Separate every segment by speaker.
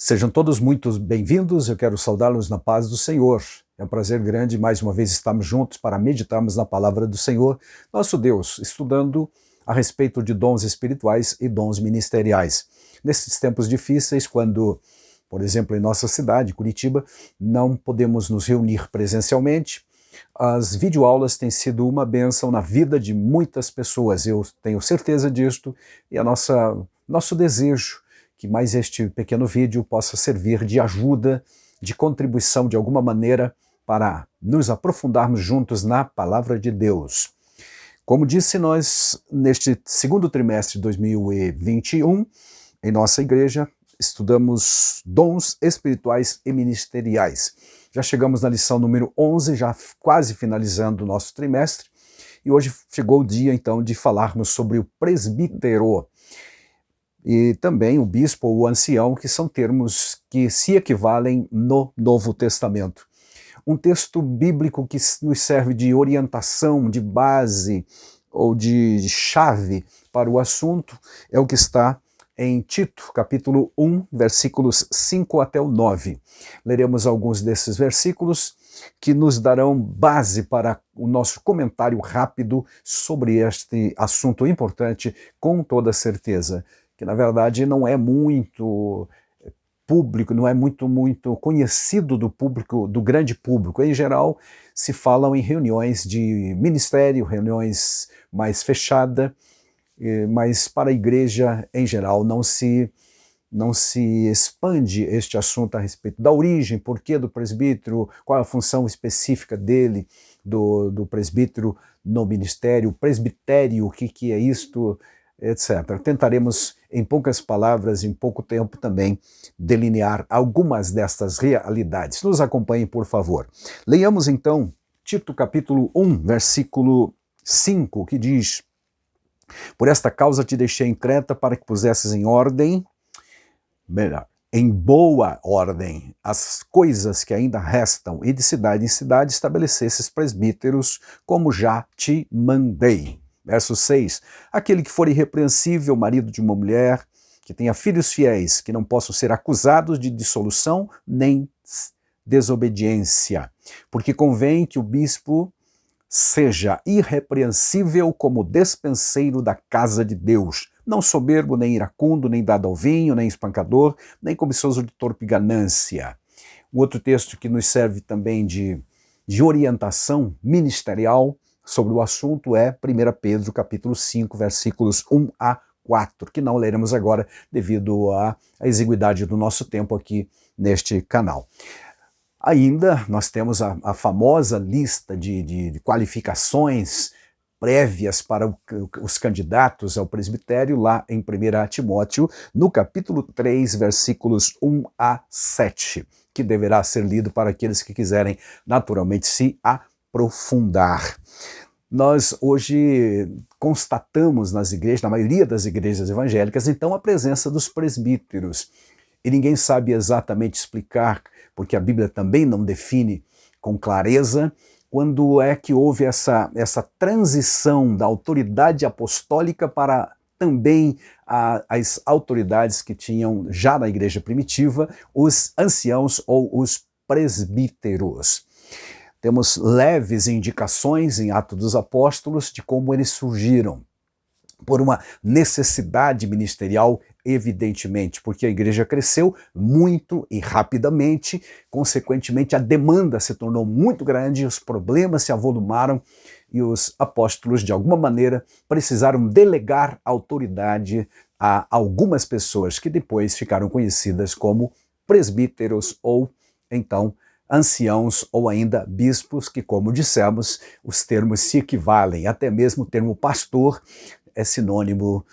Speaker 1: Sejam todos muito bem-vindos, eu quero saudá-los na paz do Senhor. É um prazer grande mais uma vez estarmos juntos para meditarmos na palavra do Senhor, nosso Deus, estudando a respeito de dons espirituais e dons ministeriais. Nesses tempos difíceis, quando, por exemplo, em nossa cidade, Curitiba, não podemos nos reunir presencialmente, as videoaulas têm sido uma bênção na vida de muitas pessoas, eu tenho certeza disto, e nosso desejo que mais este pequeno vídeo possa servir de ajuda, de contribuição de alguma maneira para nos aprofundarmos juntos na palavra de Deus. Como disse, nós, neste segundo trimestre de 2021, em nossa igreja, estudamos dons espirituais e ministeriais. Já chegamos na lição número 11, já quase finalizando o nosso trimestre, e hoje chegou o dia, então, de falarmos sobre o presbítero. E também o bispo ou o ancião, que são termos que se equivalem no Novo Testamento. Um texto bíblico que nos serve de orientação, de base ou de chave para o assunto é o que está em Tito, capítulo 1, versículos 5 até o 9. Leremos alguns desses versículos que nos darão base para o nosso comentário rápido sobre este assunto importante, com toda certeza, que na verdade não é muito público, não é muito conhecido do público, do grande público. Em geral, se falam em reuniões de ministério, reuniões mais fechadas, mas para a igreja, em geral, não se expande este assunto a respeito da origem, porquê do presbítero, qual a função específica dele, do presbítero no ministério, presbitério, o que é isto, etc. Tentaremos, em poucas palavras, em pouco tempo também, delinear algumas destas realidades. Nos acompanhem, por favor. Leiamos então Tito capítulo 1, versículo 5, que diz: "Por esta causa te deixei em Creta para que pusesses em ordem, em boa ordem, as coisas que ainda restam, e de cidade em cidade estabelecesses presbíteros, como já te mandei." Verso 6, "Aquele que for irrepreensível, marido de uma mulher, que tenha filhos fiéis, que não possam ser acusados de dissolução nem desobediência, porque convém que o bispo seja irrepreensível como despenseiro da casa de Deus, não soberbo, nem iracundo, nem dado ao vinho, nem espancador, nem cobiçoso de torpe ganância." Um outro texto que nos serve também de orientação ministerial sobre o assunto é 1 Pedro capítulo 5, versículos 1 a 4, que não leremos agora devido à exiguidade do nosso tempo aqui neste canal. Ainda nós temos a famosa lista de qualificações prévias para os candidatos ao presbitério, lá em 1 Timóteo, no capítulo 3, versículos 1 a 7, que deverá ser lido para aqueles que quiserem naturalmente se aprofundar. Nós hoje constatamos nas igrejas, na maioria das igrejas evangélicas, então, a presença dos presbíteros. E ninguém sabe exatamente explicar, porque a Bíblia também não define com clareza, quando é que houve essa transição da autoridade apostólica para também as autoridades que tinham já na igreja primitiva, os anciãos ou os presbíteros. Temos leves indicações em Atos dos Apóstolos de como eles surgiram, por uma necessidade ministerial, evidentemente, porque a igreja cresceu muito e rapidamente, consequentemente a demanda se tornou muito grande, os problemas se avolumaram e os apóstolos, de alguma maneira, precisaram delegar autoridade a algumas pessoas que depois ficaram conhecidas como presbíteros ou, então, anciãos ou ainda bispos, que, como dissemos, os termos se equivalem. Até mesmo o termo pastor é sinônimo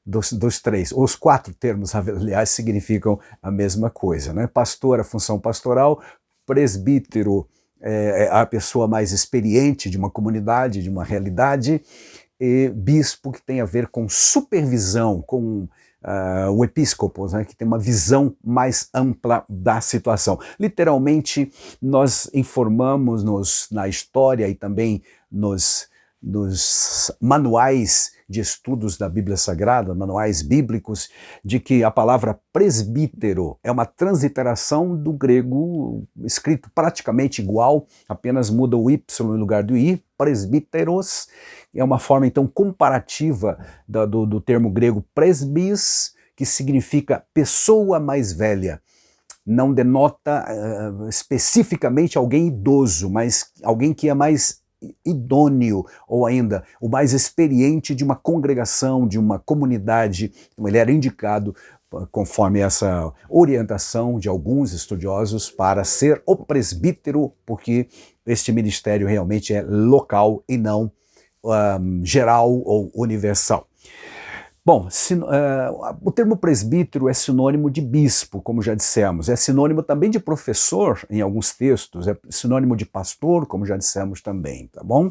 Speaker 1: dos três. Os quatro termos, aliás, significam a mesma coisa, né? Pastor, a função pastoral; presbítero é a pessoa mais experiente de uma comunidade, de uma realidade; e bispo, que tem a ver com supervisão, com o episcopos, né, que tem uma visão mais ampla da situação. Literalmente, nós informamos na história e também nos manuais de estudos da Bíblia Sagrada, manuais bíblicos, de que a palavra presbítero é uma transliteração do grego escrito praticamente igual, apenas muda o Y no lugar do I, presbíteros, é uma forma então comparativa do termo grego presbis, que significa pessoa mais velha. Não denota especificamente alguém idoso, mas alguém que é mais idôneo, ou ainda o mais experiente de uma congregação, de uma comunidade. Então, ele era indicado, conforme essa orientação de alguns estudiosos, para ser o presbítero, porque este ministério realmente é local e não geral ou universal. Bom, o termo presbítero é sinônimo de bispo, como já dissemos, é sinônimo também de professor em alguns textos, é sinônimo de pastor, como já dissemos também, tá bom?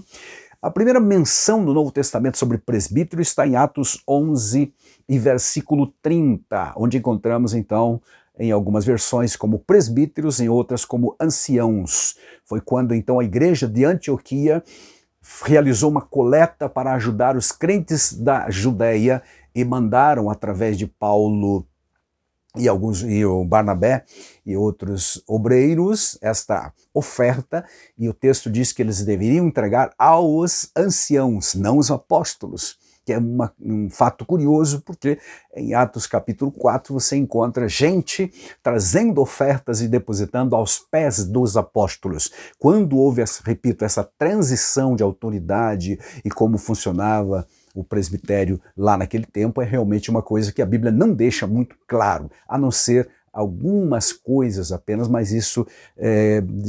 Speaker 1: A primeira menção do Novo Testamento sobre presbítero está em Atos 11 e versículo 30, onde encontramos então em algumas versões como presbíteros, em outras como anciãos. Foi quando então a igreja de Antioquia realizou uma coleta para ajudar os crentes da Judéia e mandaram através de Paulo e o Barnabé e outros obreiros esta oferta, e o texto diz que eles deveriam entregar aos anciãos, não os apóstolos, que é um fato curioso, porque em Atos capítulo 4 você encontra gente trazendo ofertas e depositando aos pés dos apóstolos. Quando houve, repito, essa transição de autoridade e como funcionava o presbitério lá naquele tempo, é realmente uma coisa que a Bíblia não deixa muito claro, a não ser algumas coisas apenas, mas isso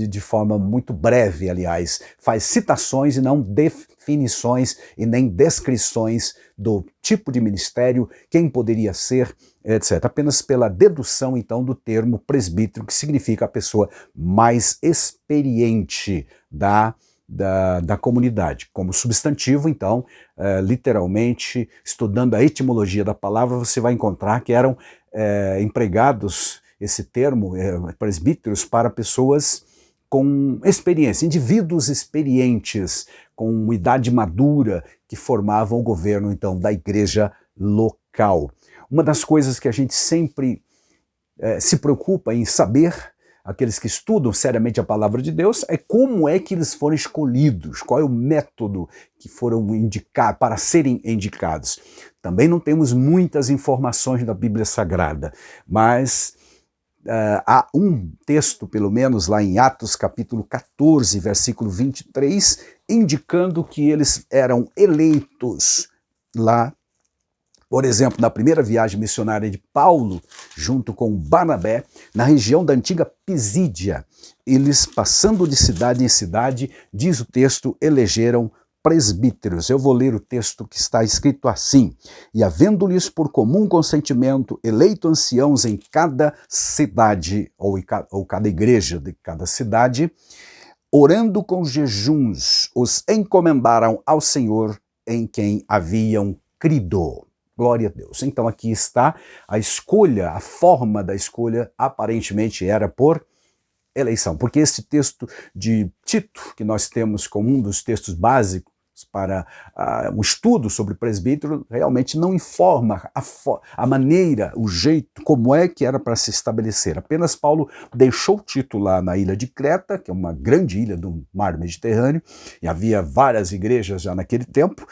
Speaker 1: de forma muito breve, aliás. Faz citações e não definições e nem descrições do tipo de ministério, quem poderia ser, etc. Apenas pela dedução, então, do termo presbítero, que significa a pessoa mais experiente da comunidade. Como substantivo, então, literalmente, estudando a etimologia da palavra, você vai encontrar que eram empregados, esse termo, presbíteros, para pessoas com experiência, indivíduos experientes, com idade madura, que formavam o governo, então, da igreja local. Uma das coisas que a gente sempre se preocupa em saber, aqueles que estudam seriamente a palavra de Deus, é como é que eles foram escolhidos, qual é o método que foram indicados, para serem indicados. Também não temos muitas informações da Bíblia Sagrada, mas há um texto, pelo menos lá em Atos capítulo 14, versículo 23, indicando que eles eram eleitos lá. Por exemplo, na primeira viagem missionária de Paulo, junto com Barnabé, na região da antiga Pisídia, eles, passando de cidade em cidade, diz o texto, elegeram presbíteros. Eu vou ler o texto que está escrito assim: e havendo-lhes por comum consentimento eleito anciãos em cada cidade, ou cada igreja de cada cidade, orando com jejuns, os encomendaram ao Senhor em quem haviam crido. Glória a Deus. Então aqui está a escolha, a forma da escolha aparentemente era por eleição, porque esse texto de Tito, que nós temos como um dos textos básicos para um estudo sobre presbítero, realmente não informa a maneira, o jeito, como é que era para se estabelecer. Apenas Paulo deixou Tito lá na ilha de Creta, que é uma grande ilha do mar Mediterrâneo, e havia várias igrejas já naquele tempo,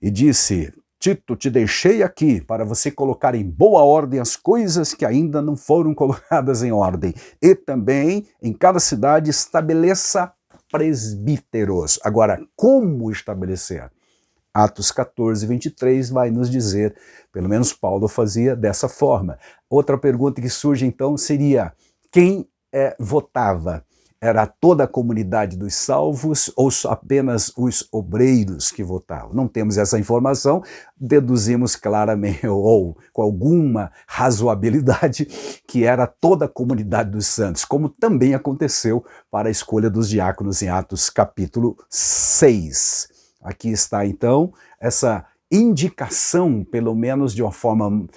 Speaker 1: e disse: Tito, te deixei aqui para você colocar em boa ordem as coisas que ainda não foram colocadas em ordem. E também, em cada cidade, estabeleça presbíteros. Agora, como estabelecer? Atos 14, 23 vai nos dizer, pelo menos Paulo fazia dessa forma. Outra pergunta que surge então seria: quem votava? Era toda a comunidade dos salvos ou apenas os obreiros que votavam? Não temos essa informação, deduzimos claramente, ou com alguma razoabilidade, que era toda a comunidade dos santos, como também aconteceu para a escolha dos diáconos em Atos capítulo 6. Aqui está então essa indicação, pelo menos de uma forma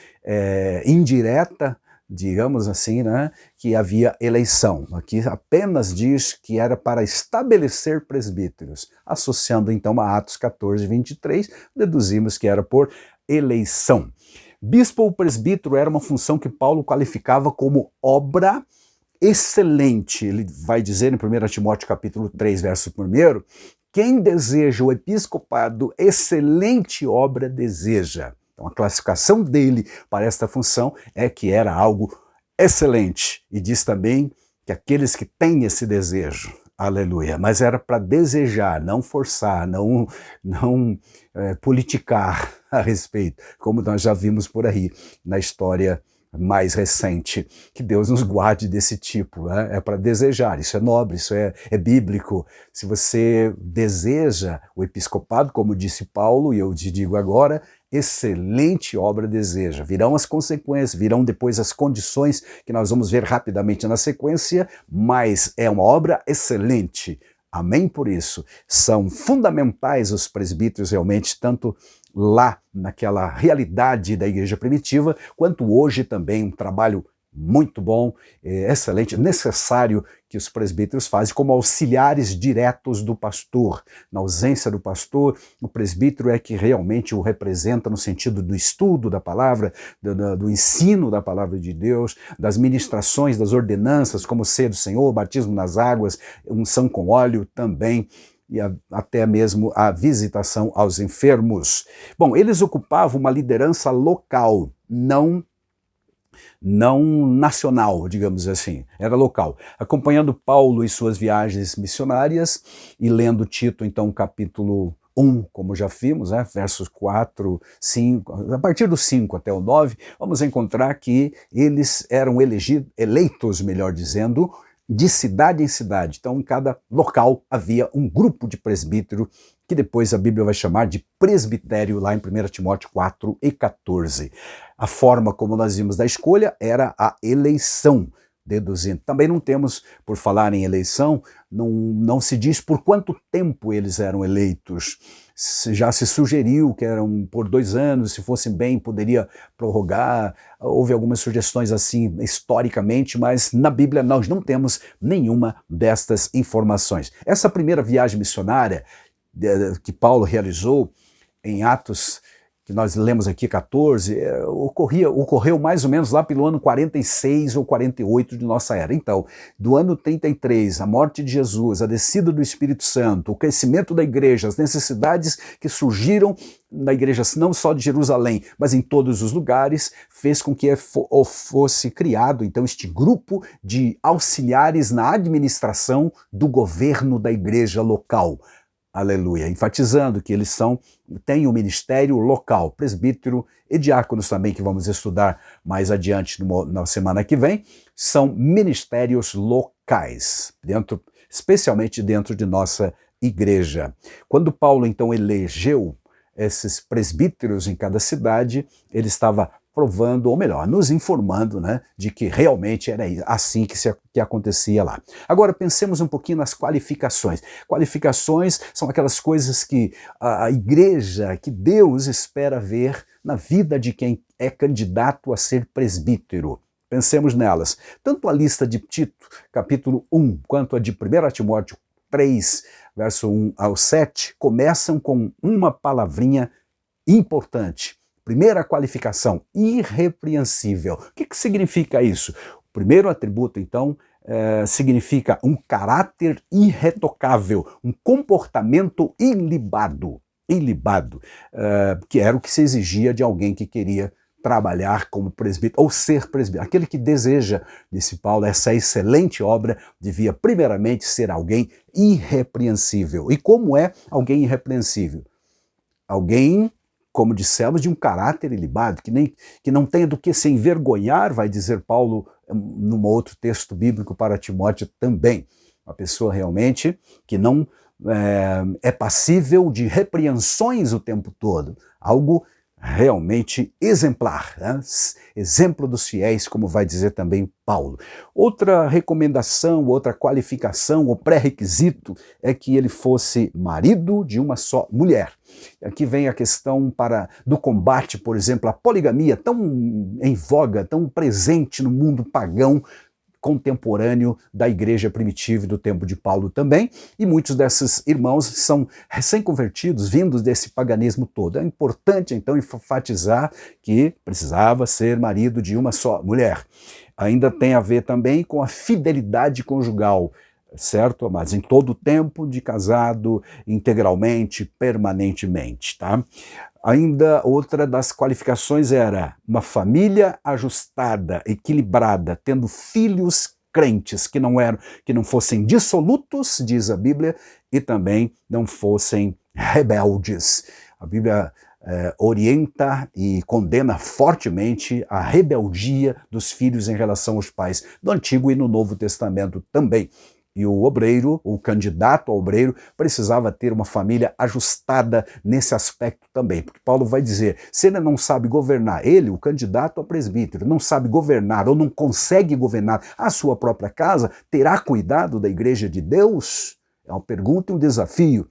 Speaker 1: indireta, digamos assim, né, que havia eleição. Aqui apenas diz que era para estabelecer presbíteros. Associando então a Atos 14, 23, deduzimos que era por eleição. Bispo ou presbítero era uma função que Paulo qualificava como obra excelente. Ele vai dizer em 1 Timóteo capítulo 3, verso 1, quem deseja o episcopado, excelente obra deseja. Então a classificação dele para esta função é que era algo excelente. E diz também que aqueles que têm esse desejo, aleluia, mas era para desejar, não forçar, não politicar a respeito, como nós já vimos por aí na história mais recente. Que Deus nos guarde desse tipo, né? É para desejar, isso é nobre, isso é bíblico. Se você deseja o episcopado, como disse Paulo, e eu te digo agora, excelente obra deseja. Virão as consequências, virão depois as condições que nós vamos ver rapidamente na sequência, mas é uma obra excelente. Amém por isso. São fundamentais os presbíteros realmente, tanto lá naquela realidade da igreja primitiva, quanto hoje também um trabalho muito bom, excelente, necessário que os presbíteros fazem como auxiliares diretos do pastor. Na ausência do pastor, o presbítero é que realmente o representa no sentido do estudo da palavra, do ensino da palavra de Deus, das ministrações, das ordenanças, como ceia do Senhor, batismo nas águas, unção com óleo também, e até mesmo a visitação aos enfermos. Bom, eles ocupavam uma liderança local, não nacional, digamos assim, era local. Acompanhando Paulo em suas viagens missionárias e lendo Tito, então, capítulo 1, como já vimos, né, versos 4, 5, a partir do 5 até o 9, vamos encontrar que eles eram eleitos, melhor dizendo, de cidade em cidade. Então, em cada local havia um grupo de presbítero, que depois a Bíblia vai chamar de presbitério, lá em 1 Timóteo 4 e 14. A forma como nós vimos da escolha era a eleição, deduzindo. Também não temos, por falar em eleição, não se diz por quanto tempo eles eram eleitos. Já se sugeriu que eram por 2 anos, se fossem bem, poderia prorrogar. Houve algumas sugestões assim historicamente, mas na Bíblia nós não temos nenhuma destas informações. Essa primeira viagem missionária que Paulo realizou em Atos, que nós lemos aqui 14, ocorreu mais ou menos lá pelo ano 46 ou 48 de nossa era. Então, do ano 33, a morte de Jesus, a descida do Espírito Santo, o crescimento da igreja, as necessidades que surgiram na igreja não só de Jerusalém, mas em todos os lugares, fez com que fosse criado então este grupo de auxiliares na administração do governo da igreja local. Aleluia, enfatizando que eles têm um ministério local, presbítero e diáconos também, que vamos estudar mais adiante na semana que vem, são ministérios locais, especialmente dentro de nossa igreja. Quando Paulo então elegeu esses presbíteros em cada cidade, ele estava provando, ou melhor, nos informando, né, de que realmente era assim que acontecia lá. Agora pensemos um pouquinho nas qualificações. Qualificações são aquelas coisas que a igreja, que Deus espera ver na vida de quem é candidato a ser presbítero. Pensemos nelas. Tanto a lista de Tito, capítulo 1, quanto a de 1 Timóteo 3, verso 1 ao 7, começam com uma palavrinha importante. Primeira qualificação, irrepreensível. O que significa isso? O primeiro atributo, então, significa um caráter irretocável, um comportamento ilibado, que era o que se exigia de alguém que queria trabalhar como presbítero ou ser presbítero. Aquele que deseja, disse Paulo, essa excelente obra devia primeiramente ser alguém irrepreensível. E como é alguém irrepreensível? Alguém, como dissemos, de um caráter ilibado, que não tenha do que se envergonhar, vai dizer Paulo num outro texto bíblico para Timóteo também. Uma pessoa realmente que não é passível de repreensões o tempo todo. Algo realmente exemplar, né? Exemplo dos fiéis, como vai dizer também Paulo. Outra recomendação, outra qualificação ou pré-requisito é que ele fosse marido de uma só mulher. Aqui vem a questão do combate, por exemplo, à poligamia, tão em voga, tão presente no mundo pagão, contemporâneo da igreja primitiva e do tempo de Paulo também, e muitos desses irmãos são recém-convertidos, vindos desse paganismo todo. É importante, então, enfatizar que precisava ser marido de uma só mulher. Ainda tem a ver também com a fidelidade conjugal, certo, amados? Em todo o tempo de casado, integralmente, permanentemente, tá? Ainda outra das qualificações era uma família ajustada, equilibrada, tendo filhos crentes que não fossem dissolutos, diz a Bíblia, e também não fossem rebeldes. A Bíblia orienta e condena fortemente a rebeldia dos filhos em relação aos pais, no Antigo e no Novo Testamento também. E o obreiro, o candidato a obreiro, precisava ter uma família ajustada nesse aspecto também. Porque Paulo vai dizer, se ele não sabe governar, ele, o candidato a presbítero, não sabe governar ou não consegue governar a sua própria casa, terá cuidado da igreja de Deus? É uma pergunta e um desafio,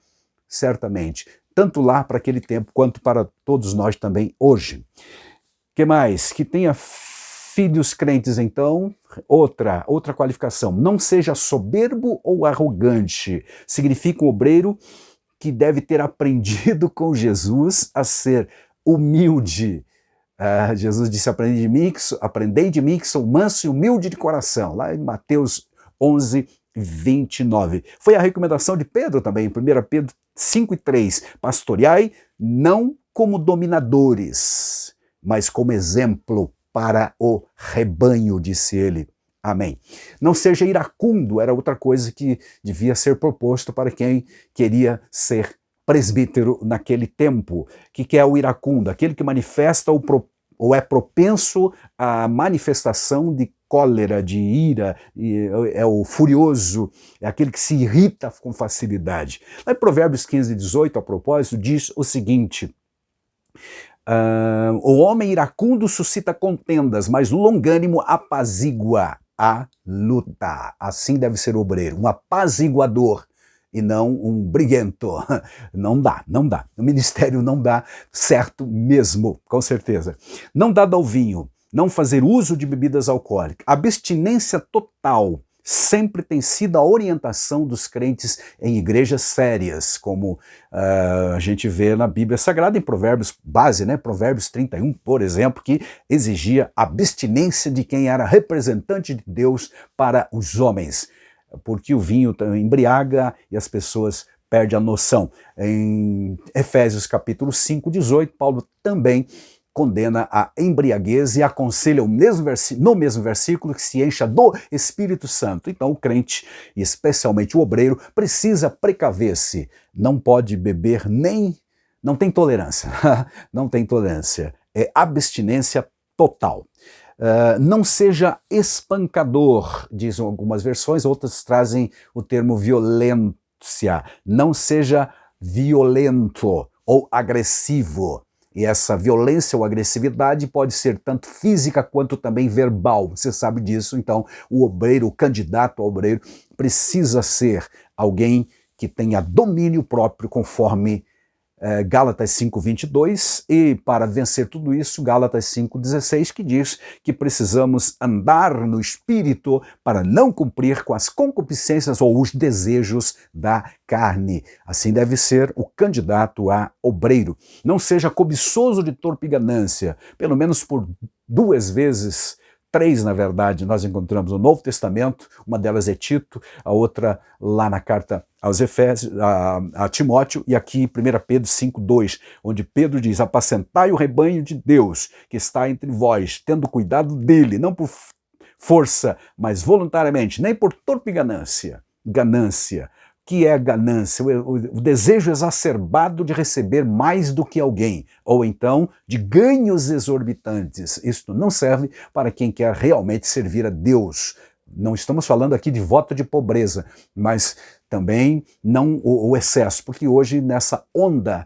Speaker 1: certamente. Tanto lá para aquele tempo, quanto para todos nós também hoje. Que mais? Que tenha filhos crentes, então, outra qualificação. Não seja soberbo ou arrogante. Significa um obreiro que deve ter aprendido com Jesus a ser humilde. Jesus disse, aprendei de mim que sou manso e humilde de coração. Lá em Mateus 11, 29. Foi a recomendação de Pedro também, em 1 Pedro 5:3. Pastoreai não como dominadores, mas como exemplo para o rebanho, disse ele. Amém. Não seja iracundo, era outra coisa que devia ser proposto para quem queria ser presbítero naquele tempo. O que é o iracundo? Aquele que manifesta ou é propenso à manifestação de cólera, de ira, é o furioso, é aquele que se irrita com facilidade. Lá em Provérbios 15:18, a propósito, diz o seguinte: o homem iracundo suscita contendas, mas o longânimo apazigua a luta. Assim deve ser o obreiro, um apaziguador e não um briguento. Não dá. O ministério não dá certo mesmo, com certeza. Não dado ao vinho, não fazer uso de bebidas alcoólicas. Abstinência total sempre tem sido a orientação dos crentes em igrejas sérias, como a gente vê na Bíblia Sagrada, em Provérbios, base, né? Provérbios 31, por exemplo, que exigia abstinência de quem era representante de Deus para os homens, porque o vinho embriaga e as pessoas perdem a noção. Em Efésios capítulo 5:18, Paulo também condena a embriaguez e aconselha no mesmo versículo que se encha do Espírito Santo. Então o crente, e especialmente o obreiro, precisa precaver-se. Não pode beber não tem tolerância. Não tem tolerância. É abstinência total. Não seja espancador, dizem algumas versões, outras trazem o termo violência. Não seja violento ou agressivo. E essa violência ou agressividade pode ser tanto física quanto também verbal. Você sabe disso, então o obreiro, o candidato ao obreiro, precisa ser alguém que tenha domínio próprio, conforme Gálatas 5:22, e para vencer tudo isso, Gálatas 5:16, que diz que precisamos andar no Espírito para não cumprir com as concupiscências ou os desejos da carne. Assim deve ser o candidato a obreiro. Não seja cobiçoso de torpe ganância. Pelo menos por 2 vezes, 3, na verdade, nós encontramos no Novo Testamento, uma delas é Tito, a outra lá na carta aos Efésios, a Timóteo, e aqui 1 Pedro 5:2, onde Pedro diz: apacentai o rebanho de Deus que está entre vós, tendo cuidado dele, não por força, mas voluntariamente, nem por torpe ganância. Ganância. Que é ganância, o desejo exacerbado de receber mais do que alguém, ou então de ganhos exorbitantes. Isto não serve para quem quer realmente servir a Deus. Não estamos falando aqui de voto de pobreza, mas também não o excesso, porque hoje nessa onda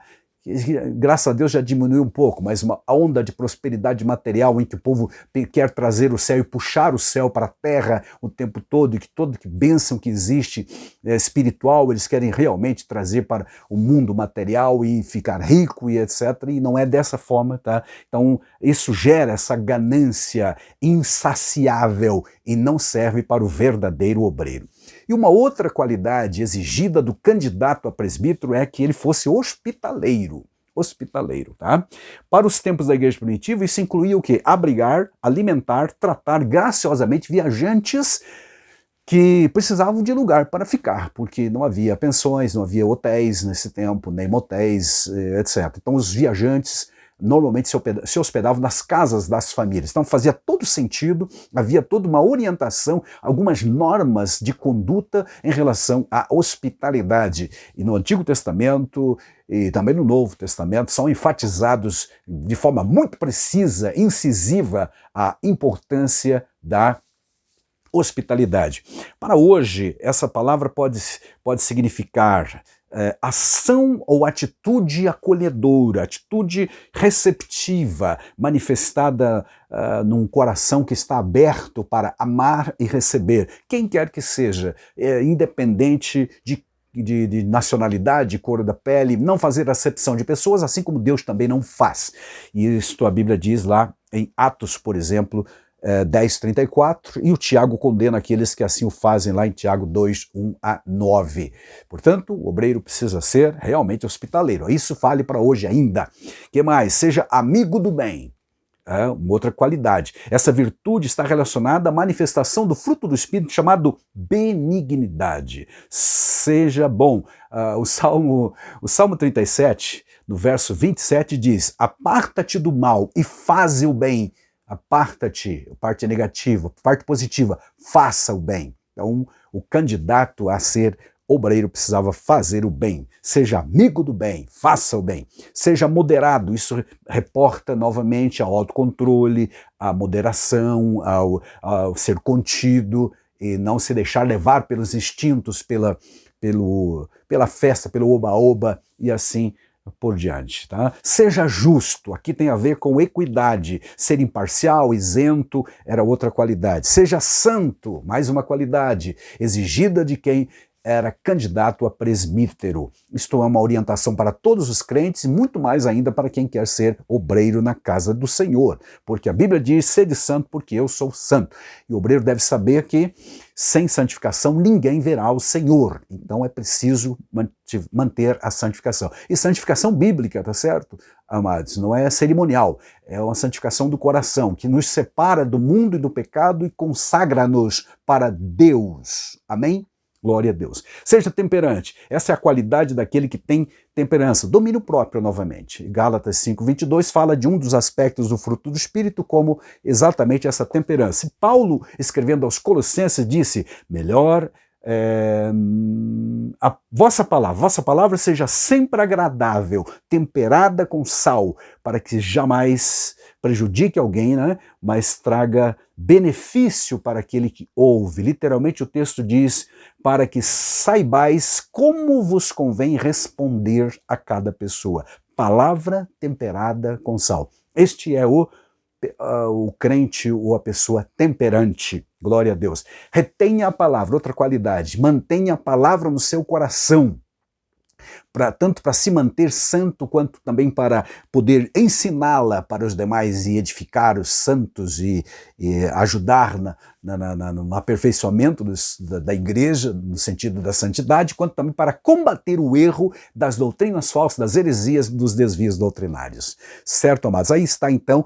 Speaker 1: graças a Deus já diminuiu um pouco, mas uma onda de prosperidade material em que o povo quer trazer o céu e puxar o céu para a terra o tempo todo, e que toda bênção que existe espiritual, eles querem realmente trazer para o mundo material e ficar rico e etc. E não é dessa forma, tá? Então isso gera essa ganância insaciável e não serve para o verdadeiro obreiro. E uma outra qualidade exigida do candidato a presbítero é que ele fosse hospitaleiro. Hospitaleiro, tá? Para os tempos da igreja primitiva, isso incluía o quê? Abrigar, alimentar, tratar graciosamente viajantes que precisavam de lugar para ficar, porque não havia pensões, não havia hotéis nesse tempo, nem motéis, etc. Então os viajantes normalmente se hospedavam nas casas das famílias. Então fazia todo sentido, havia toda uma orientação, algumas normas de conduta em relação à hospitalidade. E no Antigo Testamento e também no Novo Testamento são enfatizados de forma muito precisa, incisiva, a importância da hospitalidade. Para hoje, essa palavra pode significar ação ou atitude acolhedora, atitude receptiva, manifestada num coração que está aberto para amar e receber, quem quer que seja, independente de nacionalidade, cor da pele, não fazer acepção de pessoas, assim como Deus também não faz. E isto a Bíblia diz lá em Atos, por exemplo, 10:34, e o Tiago condena aqueles que assim o fazem lá em Tiago 2:1-9. Portanto, o obreiro precisa ser realmente hospitaleiro. Isso vale para hoje ainda. Que mais? Seja amigo do bem. Uma outra qualidade. Essa virtude está relacionada à manifestação do fruto do Espírito chamado benignidade. Seja bom. O Salmo 37, no verso 27, diz: aparta-te do mal e faze o bem. Aparta-te, parte negativa, parte positiva, faça o bem. Então, o candidato a ser obreiro precisava fazer o bem. Seja amigo do bem, faça o bem. Seja moderado, isso reporta novamente ao autocontrole, à moderação, ao ser contido e não se deixar levar pelos instintos, pela festa, pelo oba-oba e assim por diante, tá? Seja justo, aqui tem a ver com equidade, ser imparcial, isento, era outra qualidade. Seja santo, mais uma qualidade, exigida de quem era candidato a presbítero. Isto é uma orientação para todos os crentes e muito mais ainda para quem quer ser obreiro na casa do Senhor, porque a Bíblia diz: sede santo porque eu sou santo. E o obreiro deve saber que sem santificação ninguém verá o Senhor. Então é preciso manter a santificação. E santificação bíblica, tá certo, amados? Não é cerimonial, é uma santificação do coração, que nos separa do mundo e do pecado e consagra-nos para Deus. Amém? Glória a Deus. Seja temperante. Essa é a qualidade daquele que tem temperança. Domínio próprio, novamente. Gálatas 5:22 fala de um dos aspectos do fruto do Espírito como exatamente essa temperança. E Paulo, escrevendo aos Colossenses, disse: melhor a vossa palavra seja sempre agradável, temperada com sal, para que jamais prejudique alguém, né? Mas traga benefício para aquele que ouve. Literalmente o texto diz: para que saibais como vos convém responder a cada pessoa. Palavra temperada com sal. Este é o crente ou a pessoa temperante. Glória a Deus. Retenha a palavra, outra qualidade. Mantenha a palavra no seu coração. Tanto para se manter santo, quanto também para poder ensiná-la para os demais e edificar os santos e ajudar no aperfeiçoamento da igreja, no sentido da santidade, quanto também para combater o erro das doutrinas falsas, das heresias, dos desvios doutrinários. Certo, amados? Aí está então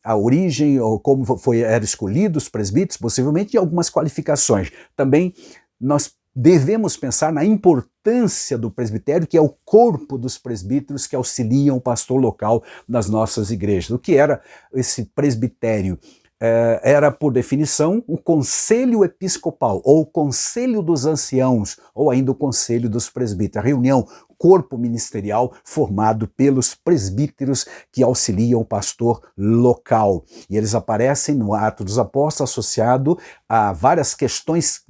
Speaker 1: a origem, ou como eram escolhidos os presbíteros, possivelmente, e algumas qualificações. Também nós devemos pensar na importância do presbitério, que é o corpo dos presbíteros que auxiliam o pastor local nas nossas igrejas. O que era esse presbitério? Era, por definição, o conselho episcopal, ou o conselho dos anciãos, ou ainda o conselho dos presbíteros, a reunião corpo ministerial formado pelos presbíteros que auxiliam o pastor local. E eles aparecem no Atos dos Apóstolos associado a várias questões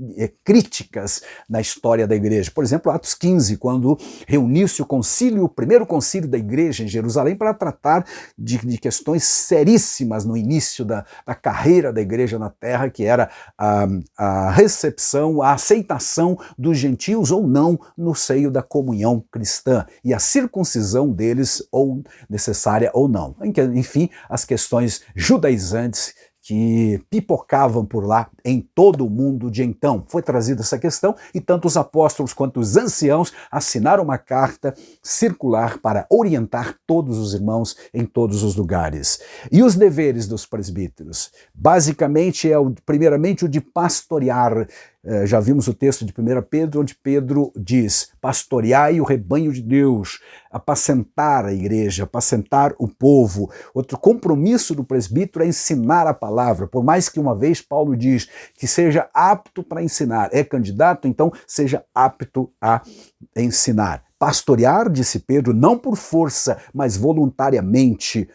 Speaker 1: críticas na história da igreja. Por exemplo, Atos 15, quando reuniu-se o primeiro concílio da igreja em Jerusalém para tratar de questões seríssimas no início da carreira da igreja na terra, que era a recepção, a aceitação dos gentios ou não no seio da comunhão cristã e a circuncisão deles, ou necessária ou não. Enfim, as questões judaizantes que pipocavam por lá em todo o mundo de então. Foi trazida essa questão e tanto os apóstolos quanto os anciãos assinaram uma carta circular para orientar todos os irmãos em todos os lugares. E os deveres dos presbíteros? Basicamente primeiramente o de pastorear. Já vimos o texto de 1 Pedro, onde Pedro diz: pastoreai o rebanho de Deus, apacentar a igreja, apacentar o povo. Outro compromisso do presbítero é ensinar a palavra, por mais que uma vez Paulo diz que seja apto para ensinar, é candidato, então seja apto a ensinar. Pastorear, disse Pedro, não por força, mas voluntariamente,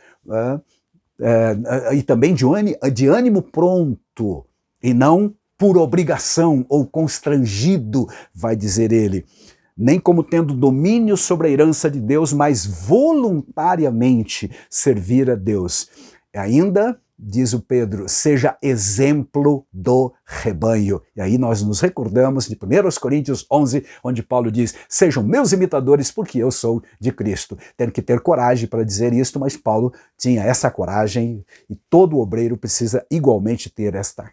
Speaker 1: e também de ânimo pronto, e não por obrigação ou constrangido, vai dizer ele, nem como tendo domínio sobre a herança de Deus, mas voluntariamente servir a Deus. Ainda, diz o Pedro, seja exemplo do rebanho. E aí nós nos recordamos de 1 Coríntios 11, onde Paulo diz: sejam meus imitadores, porque eu sou de Cristo. Tem que ter coragem para dizer isto, mas Paulo tinha essa coragem e todo obreiro precisa igualmente ter esta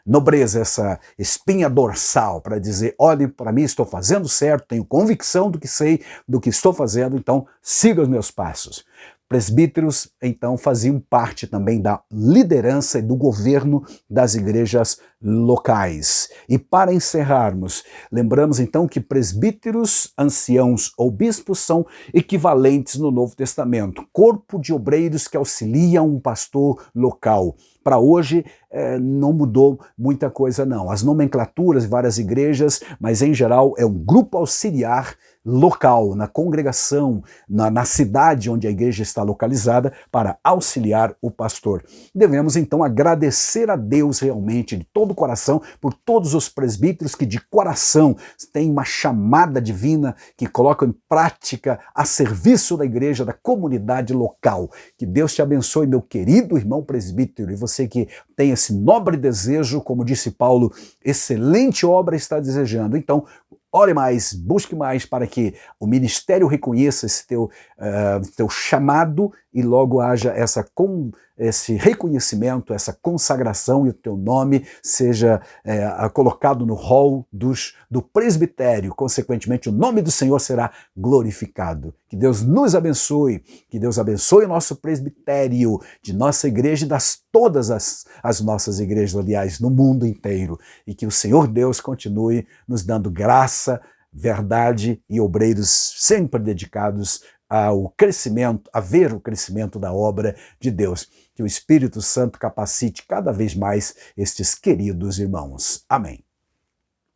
Speaker 1: nobreza, essa espinha dorsal para dizer: olhe para mim, estou fazendo certo, tenho convicção do que sei, do que estou fazendo, então siga os meus passos. Presbíteros, então, faziam parte também da liderança e do governo das igrejas locais. E para encerrarmos, lembramos então que presbíteros, anciãos ou bispos são equivalentes no Novo Testamento, corpo de obreiros que auxiliam um pastor local. Para hoje não mudou muita coisa não. As nomenclaturas de várias igrejas, mas em geral é um grupo auxiliar local, na congregação, na cidade onde a igreja está localizada, para auxiliar o pastor. Devemos então agradecer a Deus realmente de todo o coração por todos os presbíteros que de coração têm uma chamada divina, que colocam em prática a serviço da igreja, da comunidade local. Que Deus te abençoe, meu querido irmão presbítero, e você que tem esse nobre desejo, como disse Paulo, excelente obra está desejando. Então, ore mais, busque mais para que o ministério reconheça esse teu chamado e logo haja esse reconhecimento, essa consagração e o teu nome seja colocado no rol do presbitério. Consequentemente, o nome do Senhor será glorificado. Que Deus nos abençoe, que Deus abençoe o nosso presbitério de nossa igreja e das todas as nossas igrejas, aliás, no mundo inteiro. E que o Senhor Deus continue nos dando graça, verdade e obreiros sempre dedicados ao crescimento, a ver o crescimento da obra de Deus. Que o Espírito Santo capacite cada vez mais estes queridos irmãos. Amém.